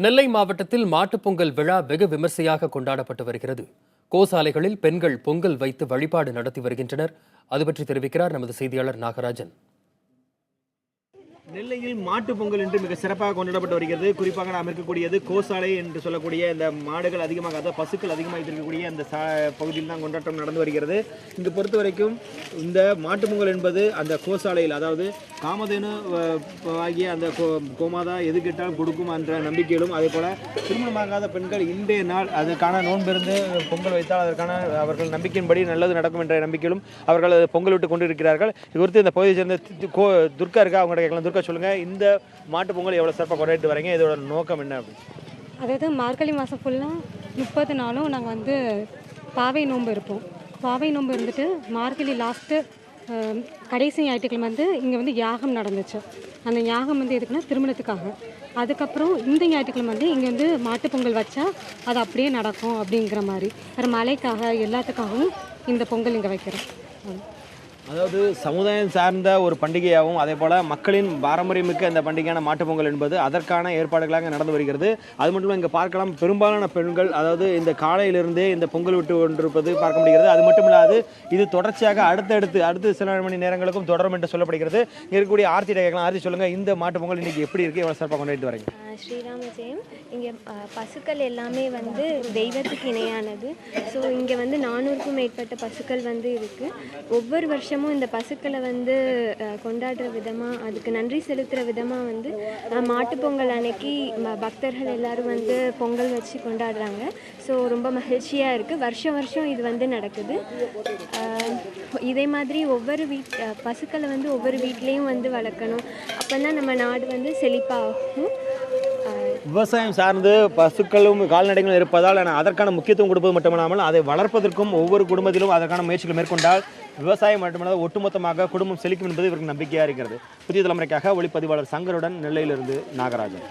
நெல்லை மாவட்டத்தில் மாட்டுப்பொங்கல் விழா வெகு விமர்சையாக கொண்டாடப்பட்டு வருகிறது. கோசாலைகளில் பெண்கள் பொங்கல் வைத்து வழிபாடு நடத்தி வருகின்றனர். அது பற்றி தெரிவிக்கிறார் நமது செய்தியாளர் நாகராஜன். நெல்லையில் மாட்டு பொங்கல் என்று மிக சிறப்பாக கொண்டாடப்பட்டு வருகிறது. குறிப்பாக நாம் இருக்கக்கூடியது கோசாலை என்று சொல்லக்கூடிய இந்த மாடுகள் அதிகமாக, அதாவது பசுக்கள் அதிகமாக இருக்கக்கூடிய அந்த பகுதியில் தான் கொண்டாட்டம் நடந்து வருகிறது. இங்கு பொறுத்த வரைக்கும் இந்த மாட்டு பொங்கல் என்பது அந்த கோசாலையில், அதாவது காமதேனு ஆகிய அந்த கோமாதா எது கேட்டாலும் கொடுக்கும் என்ற நம்பிக்கையிலும், அதே போல திருமணமாகாத பெண்கள் இன்றைய நாள் அதற்கான நோன்பிருந்து பொங்கல் வைத்தால் அதற்கான அவர்கள் நம்பிக்கையின்படி நல்லது நடக்கும் என்ற நம்பிக்கையிலும் அவர்கள் பொங்கல் விட்டு கொண்டிருக்கிறார்கள். இது குறித்து இந்த பகுதியை சேர்ந்த துர்கா இருக்கா, அவங்கள்ட்ட கேட்கலாம். துர்கா, சொல்லுங்க, இந்த மாட்டு பொங்கல் எவ்வளவு சிறப்பாக கொண்டாடிட்டு வரீங்க, இதோட நோக்கம் என்ன அப்படின்னு? அதாவது மார்கழி மாதம் ஃபுல்லாக 30 நாளும் நாங்கள் பாவை நோன்பு இருப்போம். பாவை நோன்பு இருந்துட்டு மார்கழி லாஸ்ட்டு கடைசி ஞாயிற்றுக்கிழமை இங்கே யாகம் நடந்துச்சு. அந்த யாகம் எதுக்குன்னா திருமணத்துக்காக. அதுக்கப்புறம் இந்த ஞாயிற்றுக்கிழமை இங்கே மாட்டு பொங்கல் வச்சா அது அப்படியே நடக்கும் அப்படிங்கிற மாதிரி. வேறு மழைக்காக எல்லாத்துக்காகவும் இந்த பொங்கல் இங்கே வைக்கிறோம். அதாவது சமுதாயம் சார்ந்த ஒரு பண்டிகையாகவும், அதே போல் மக்களின் பாரம்பரியமிக்க இந்த பண்டிகையான மாட்டுப் பொங்கல் என்பது அதற்கான ஏற்பாடுகளாக நடந்து வருகிறது. அது மட்டும் இல்லாமல் இங்கே பார்க்கலாம், பெரும்பாலான பெண்கள் அதாவது இந்த காலையிலிருந்தே இந்த பொங்கல் விட்டு கொண்டிருப்பது பார்க்க முடிகிறது. அது மட்டும் இல்லாது இது தொடர்ச்சியாக அடுத்து சில மணி நேரங்களுக்கும் தொடரும் என்று சொல்லப்படுகிறது. இங்கே இருக்கக்கூடிய ஆர்த்தி கேட்கலாம். ஆர்த்தி, சொல்லுங்கள், இந்த மாட்டுப் பொங்கல் இன்றைக்கி எப்படி இருக்குது, எவ்வளோ சிறப்பாக கொண்டாடிட்டு வரீங்க? ஸ்ரீராம ஜெயம். இங்கே பசுக்கள் எல்லாமே தெய்வத்துக்கு இணையானது. ஸோ இங்கே 400க்கும் மேற்பட்ட பசுக்கள் இருக்குது. ஒவ்வொரு வருஷமும் இந்த பசுக்களை கொண்டாடுற விதமாக, அதுக்கு நன்றி செலுத்துகிற விதமாக மாட்டுப்பொங்கல் அன்னைக்கு பக்தர்கள் எல்லாரும் பொங்கல் வச்சு கொண்டாடுறாங்க. ஸோ ரொம்ப மகிழ்ச்சியாக இருக்குது. வருஷம் இது நடக்குது. இதே மாதிரி ஒவ்வொரு பசுக்களை ஒவ்வொரு வீட்லேயும் வளர்க்கணும். அப்போ தான் நம்ம நாடு செழிப்பாகும். விவசாயம் சார்ந்து பசுக்களும் கால்நடைகளும் இருப்பதால் அதற்கான முக்கியத்துவம் கொடுப்பது மட்டுமல்லாமல் அதை வளர்ப்பதற்கும் ஒவ்வொரு குடும்பத்திலும் அதற்கான முயற்சிகள் மேற்கொண்டால் விவசாயம் மட்டுமல்ல ஒட்டுமொத்தமாக குடும்பம் செழிக்கும் என்பது இவருக்கு நம்பிக்கையாக இருக்கிறது. புதிய தலைமுறைக்காக ஒளிப்பதிவாளர் சங்கருடன் நெல்லையிலிருந்து நாகராஜன்.